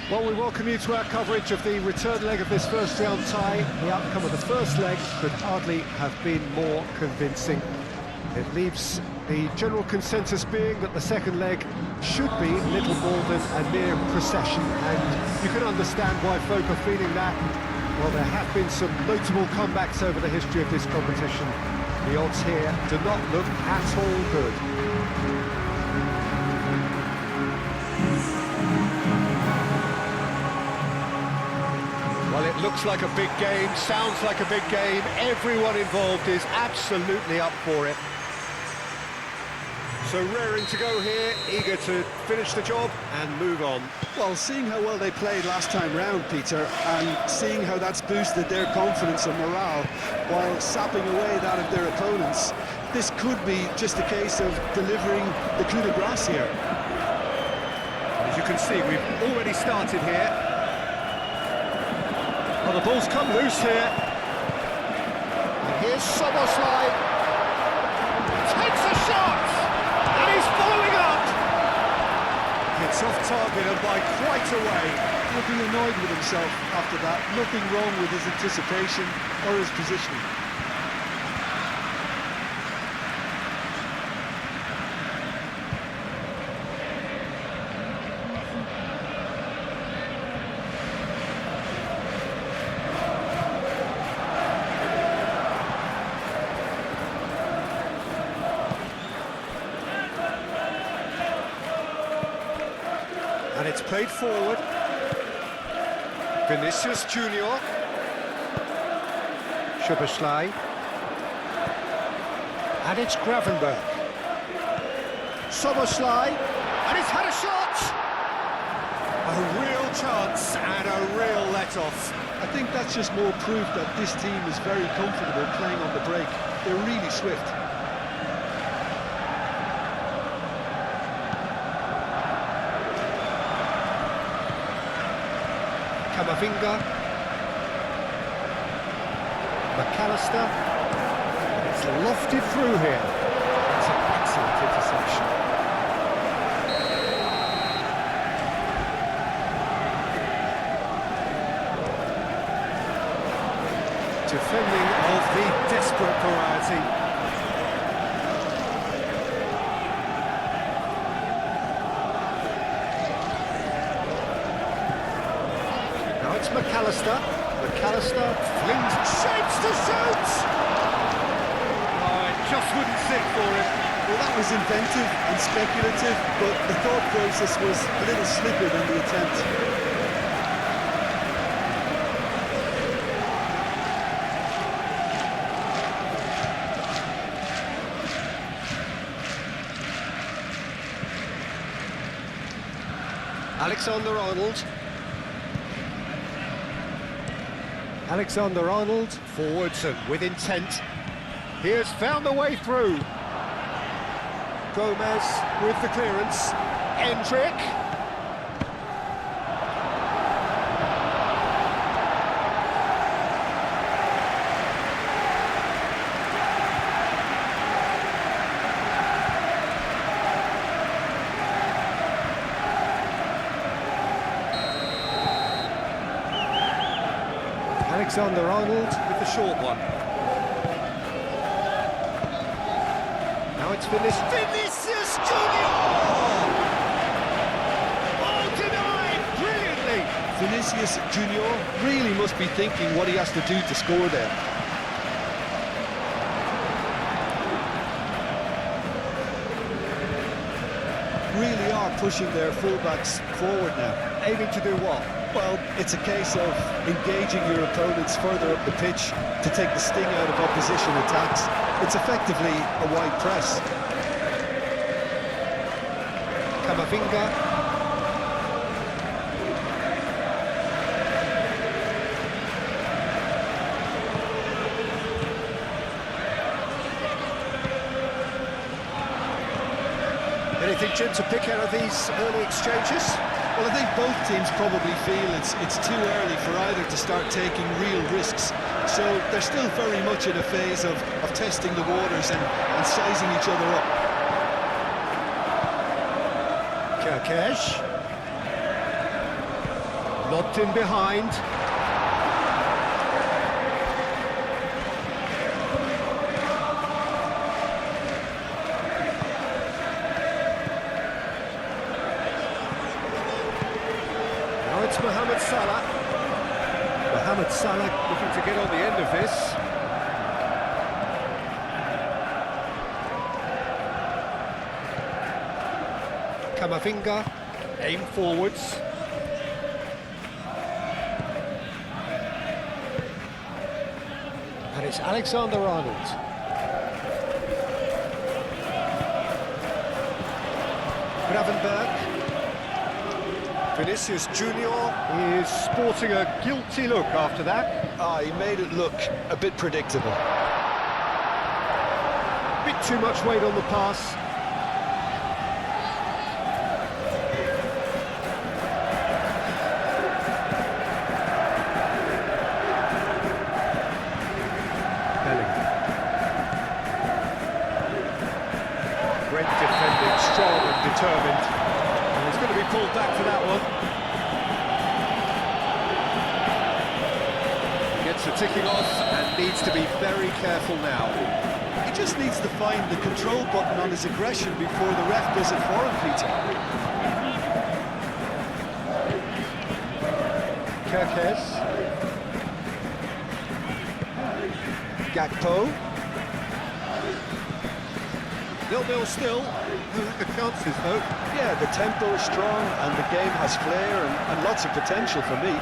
Well, we welcome you to our coverage of the return leg of this first round tie. The outcome of the first leg could hardly have been more convincing. It leaves the general consensus being that the second leg should be little more than a mere procession, and you can understand why folk are feeling that. Well, there have been some notable comebacks over the history of this competition. The odds here do not look at all good. Well, it looks like a big game, sounds like a big game. Everyone involved is absolutely up for it. So raring to go here, eager to finish the job and move on. Well, seeing how well they played last time round, Peter, and seeing how that's boosted their confidence and morale while sapping away that of their opponents, this could be just a case of delivering the coup de grace here. As you can see, we've already started here. Well, the ball's come loose here. And here's Soboslai. Takes a shot! And he's following up! It's off target and by quite a way. He'll be annoyed with himself after that. Nothing wrong with his anticipation or his positioning. And it's played forward. Vinicius Junior. Szoboszlai. And it's Gravenberch. Soboslai. And he's had a shot! A real chance and a real let-off. I think that's just more proof that this team is very comfortable playing on the break. They're really swift. Camavinga, McAllister, it's lofted through here. It's an excellent interception. Defending of the desperate variety. It's McAllister. McAllister flings, shapes to shoot! Oh, it just wouldn't sit for him. Well, that was inventive and speculative, but the thought process was a little slipper than the attempt. Alexander-Arnold. Alexander-Arnold, forwards and with intent. He has found the way through. Gomez with the clearance. Endrick. Alexander-Arnold with the short one. Now it's Vinicius Junior! Oh, denied brilliantly! Vinicius Junior really must be thinking what he has to do to score there. Really are pushing their fullbacks forward now. Aiming to do what? Well, it's a case of engaging your opponents further up the pitch to take the sting out of opposition attacks. It's effectively a wide press. Camavinga. Anything, Jim, to pick out of these early exchanges? Well, I think both teams probably feel it's too early for either to start taking real risks. So they're still very much in a phase of testing the waters and sizing each other up. Kerkesh. Lobbed in behind. Now it's Mohamed Salah. Mohamed Salah looking to get on the end of this. Camavinga, aim forwards. And it's Alexander-Arnold. Gravenberch. Vinicius Junior is sporting a guilty look after that. He made it look a bit predictable. Bit too much weight on the pass. Great defending, strong and determined. And he's going to be pulled back for that one. Gets the ticking off and needs to be very careful now. He just needs to find the control button on his aggression before the ref does it for him, Peter. Kerkez. Gakpo. 0-0 still. The chances, though. Yeah, the tempo is strong and the game has flair and lots of potential for me.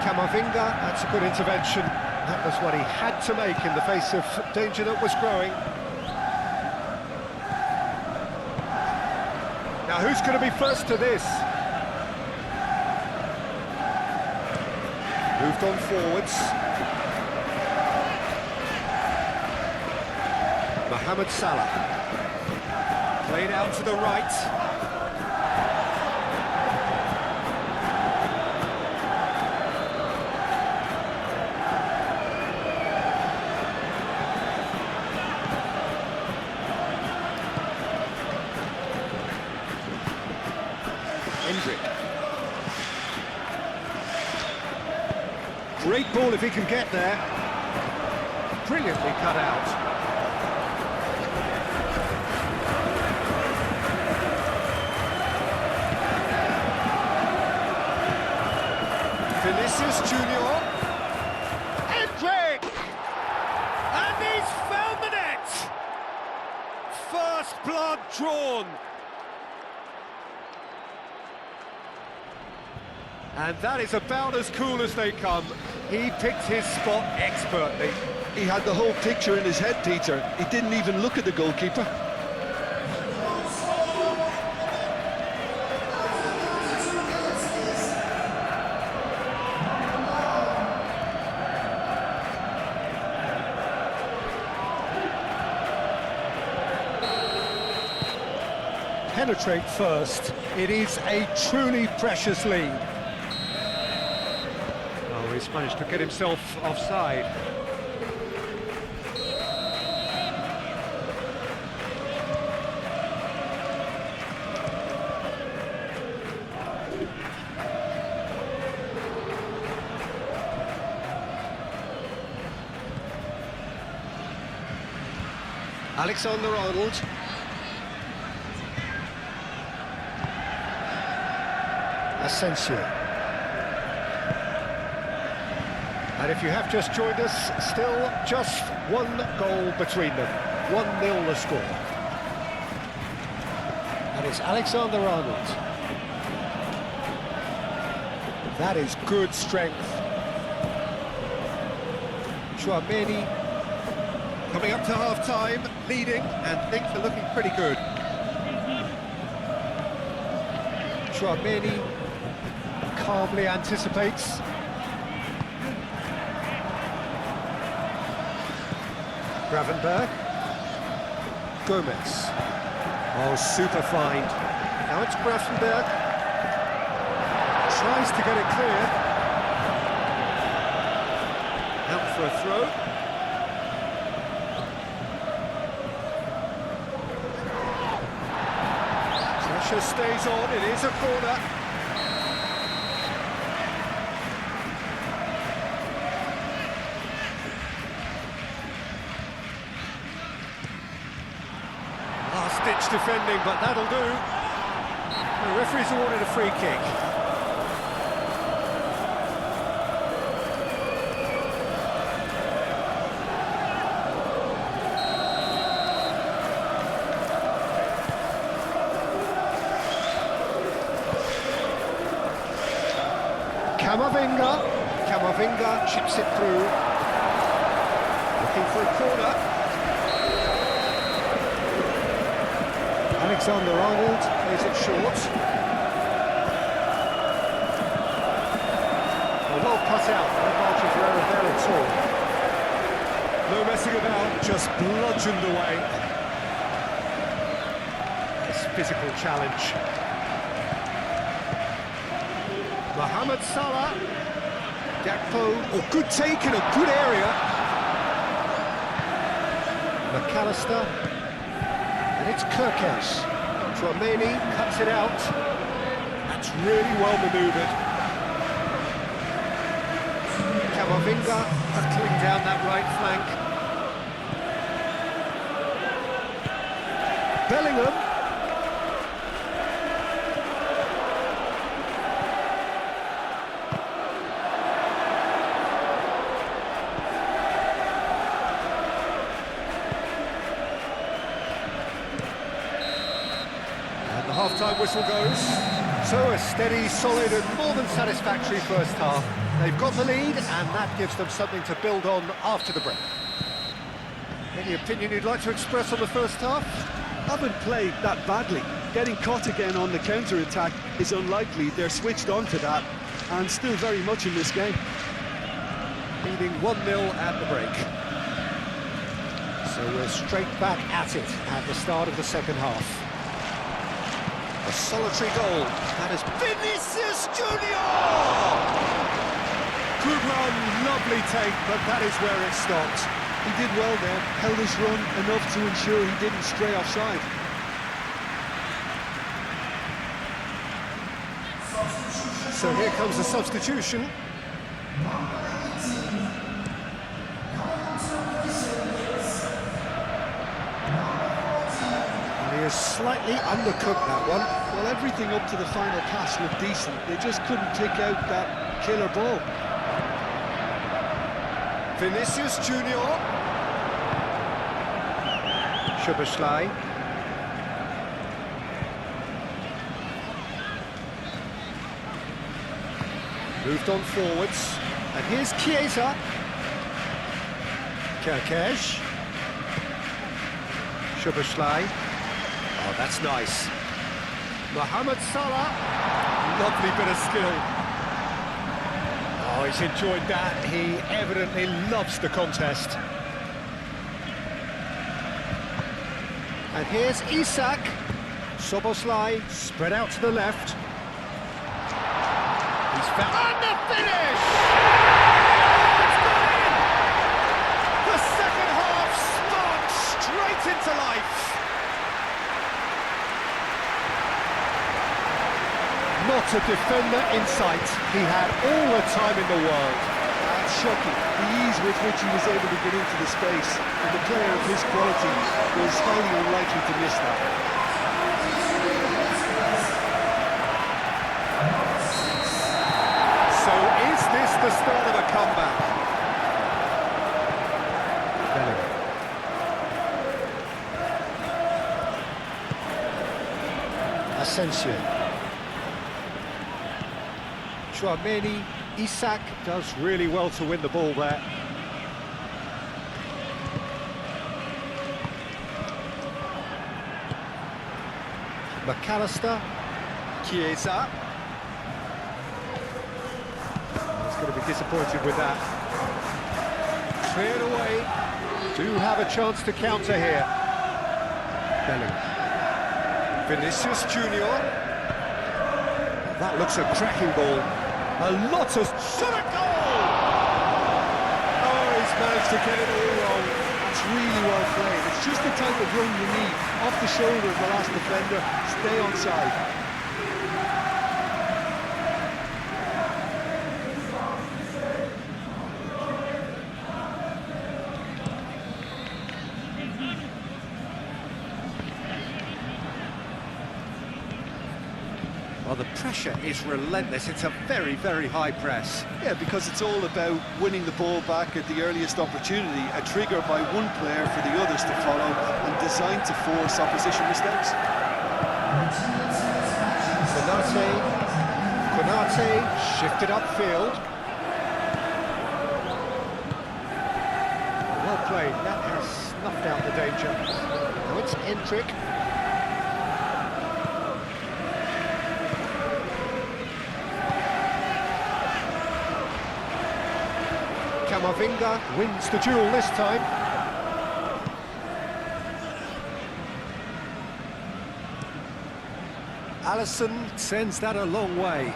Camavinga, that's a good intervention. That was what he had to make in the face of danger that was growing. Now, who's going to be first to this? Moved on forwards. Mohamed Salah. Played out to the right. Great ball if he can get there. Brilliantly cut out. Vinicius Junior. Endrick! And he's found the net! First blood drawn. And that is about as cool as they come. He picked his spot expertly. He had the whole picture in his head, Peter. He didn't even look at the goalkeeper. Penetrate first. It is a truly precious lead. Oh, he's managed to get himself offside. Alexander-Arnold. Asensio. And if you have just joined us, still just one goal between them. 1-0 the score. And it's Alexander-Arnold. That is good strength. Chouameni coming up to half-time, leading, and things are looking pretty good. Chouameni calmly anticipates. Gravenberch. Gomez. Oh, super find. Now it's Gravenberch. Tries to get it clear. Out for a throw. Pressure stays on, it is a corner. last-ditch defending, but that'll do. The referee's awarded a free kick. Camavinga chips it through. Looking for a corner. Alexander-Arnold plays it short. Well cut out, no margin for error there at all. No messing about, just bludgeoned away. This physical challenge. Mohamed Salah. Gakpo, oh, good take in a good area. McAllister. And it's Kirkes. Tchouaméni cuts it out. That's really well manoeuvred. Camavinga hurtling down that right flank. Bellingham. The half-time whistle goes. So a steady, solid and more than satisfactory first half. They've got the lead and that gives them something to build on after the break. Any opinion you'd like to express on the first half? Haven't played that badly. Getting caught again on the counter-attack is unlikely. They're switched on to that and still very much in this game. Leading 1-0 at the break. So we're straight back at it at the start of the second half. A solitary goal. That is Vinicius Junior! Good run, lovely take, but that is where it stopped. He did well there, held his run enough to ensure he didn't stray offside. So here comes the substitution. He is slightly undercooked, that one. Well, everything up to the final pass looked decent. They just couldn't kick out that killer ball. Vinicius Junior. Szoboszlai. Moved on forwards. And here's Chiesa. Kirkes. Szoboszlai. Oh, that's nice. Mohamed Salah. Lovely bit of skill. Oh, he's enjoyed that. He evidently loves the contest. And here's Isak. Szoboszlai spread out to the left. He's found... And the finish! Oh, it's gone in! The second half sparked straight into life. Not a defender in sight. He had all the time in the world. That's shocking. The ease with which he was able to get into the space, and the player of his quality was highly unlikely to miss that. So is this the start of a comeback? Bellingham. Asensio. Tchouaméni. Isak does really well to win the ball there. McAllister. Chiesa. He's going to be disappointed with that. Cleared away. Do have a chance to counter here. Bellingham. Vinicius Junior. That looks a cracking ball. A lot of... Shot a goal! Oh, he's managed to get it all wrong. It's really well played. It's just the type of run you need. Off the shoulder of the last defender, stay onside. pressure is relentless. It's a very, very high press. Yeah, because it's all about winning the ball back at the earliest opportunity, a trigger by one player for the others to follow, and designed to force opposition mistakes. Konate shifted upfield. Well played, that has snuffed out the danger. Now it's Endrick. Camavinga wins the duel this time. Alisson sends that a long way.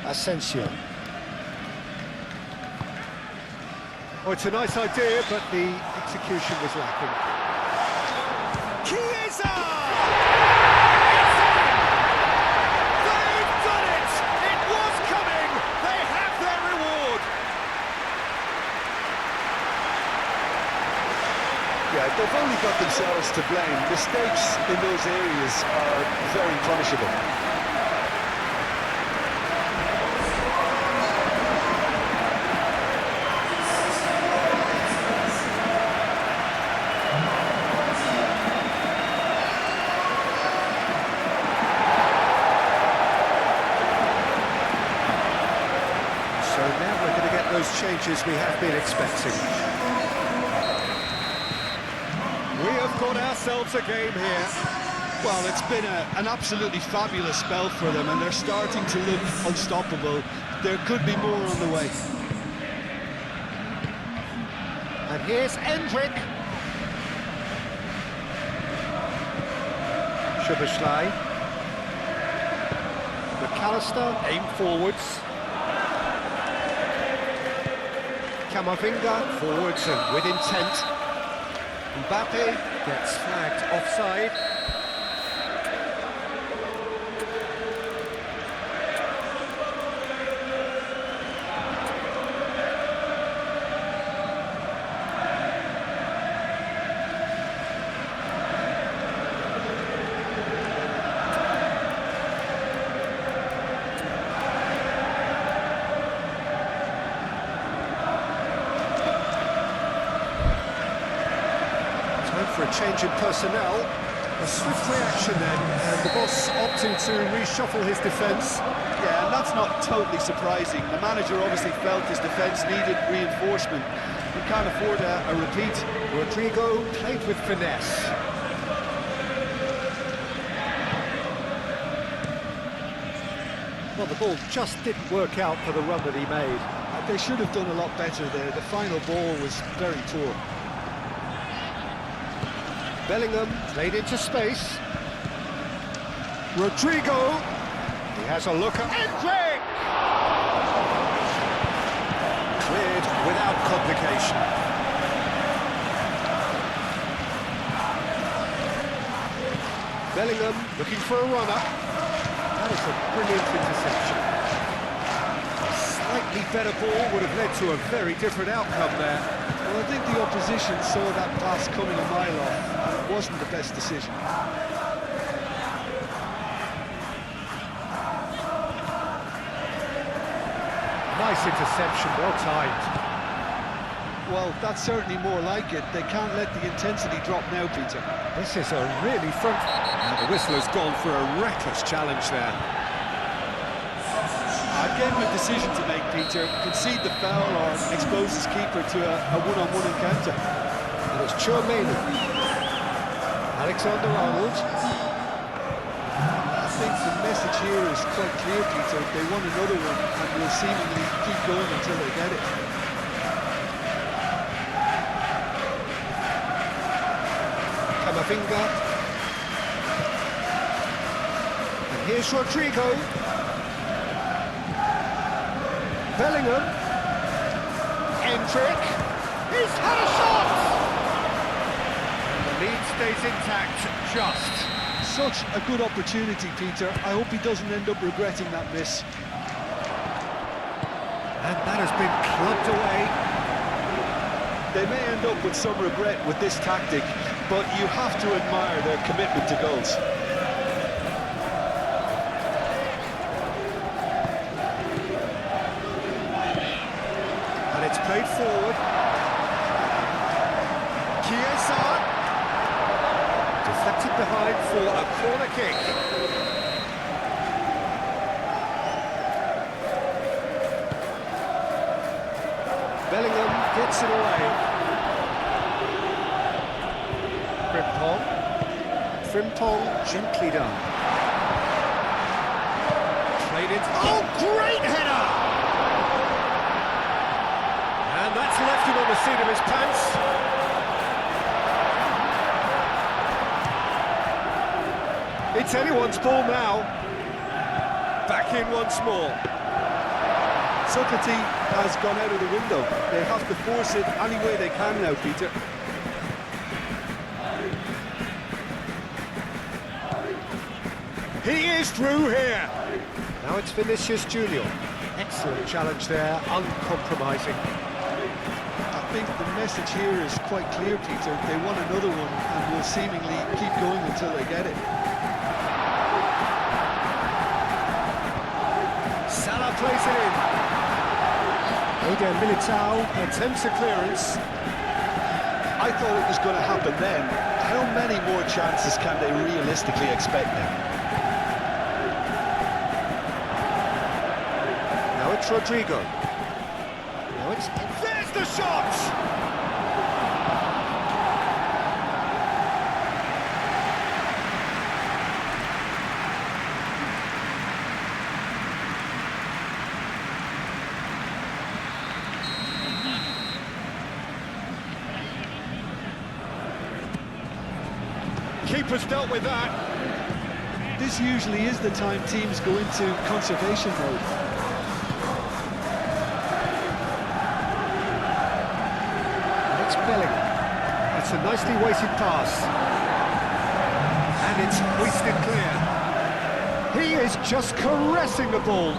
Asensio. Oh, it's a nice idea, but the execution was lacking. Chiesa! They've done it! It was coming! They have their reward! Yeah, they've only got themselves to blame. Mistakes in those areas are very punishable. So now we're going to get those changes we have been expecting. We have got ourselves a game here. Well, it's been an absolutely fabulous spell for them, and they're starting to look unstoppable. There could be more on the way. And here's Endrick. Szoboszlai. McAllister, aim forwards. Camavinga, forwards and with intent. Mbappe gets flagged offside. For a change in personnel, a swift reaction then, and the boss opting to reshuffle his defence. Yeah, and that's not totally surprising. The manager obviously felt his defence needed reinforcement. He can't afford a repeat. Rodrigo played with finesse. Well, the ball just didn't work out for the run that he made. They should have done a lot better there. The final ball was very poor. Bellingham played into space. Rodrigo. He has a look at Endrick. Cleared without complication. Bellingham looking for a runner. That is a brilliant interception. A slightly better ball would have led to a very different outcome there. Well, I think the opposition saw that pass coming a mile off. It wasn't the best decision. Nice interception, well timed. Well, that's certainly more like it. They can't let the intensity drop now, Peter. This is a really front... Now the whistle has gone for a reckless challenge there. Again, a decision to make, Peter. Concede the foul or expose his keeper to a one-on-one encounter. It was Chouameni. Alexander-Arnold. I think the message here is quite clear, Peter. They want another one and will seemingly keep going until they get it. Camavinga. And here's Rodrigo. Bellingham. Endrick. He's had a shot! The lead stays intact, just. Such a good opportunity, Peter. I hope he doesn't end up regretting that miss. And that has been clubbed away. They may end up with some regret with this tactic, but you have to admire their commitment to goals. And it's played forward. Chiesa. Deflected behind for a corner kick. Bellingham gets it away. Frimpong gently done. Played it. Oh, great header! And that's left him on the seat of his pants. It's anyone's ball now. Back in once more. Subtlety has gone out of the window. They have to force it any way they can now, Peter. He is through here. Now it's Vinicius Junior. Excellent challenge there, uncompromising. I think the message here is quite clear, Peter. They want another one and will seemingly keep going until they get it. Salah plays it in. Eder Militao attempts a clearance. I thought it was going to happen then. How many more chances can they realistically expect now? Now it's Rodrigo. Now it's... There's the shot! Keeper's dealt with that. This usually is the time teams go into conservation mode. And it's Bellingham. That's a nicely weighted pass. And it's hoisted clear. He is just caressing the ball.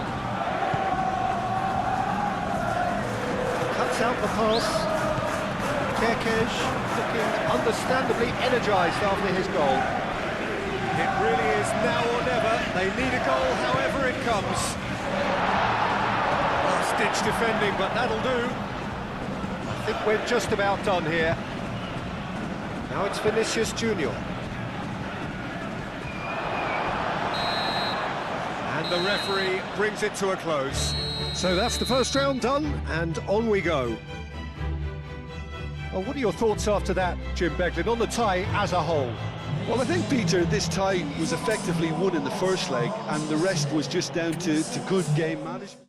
Cuts out the pass. Kerkez looking understandably energised after his goal. It really is now or never. They need a goal however it comes. Last-ditch defending, but that'll do. I think we're just about done here. Now it's Vinicius Junior. And the referee brings it to a close. So that's the first round done, and on we go. Well, what are your thoughts after that, Jim Beglin, on the tie as a whole? Well, I think, Peter, this tie was effectively won in the first leg, and the rest was just down to good game management.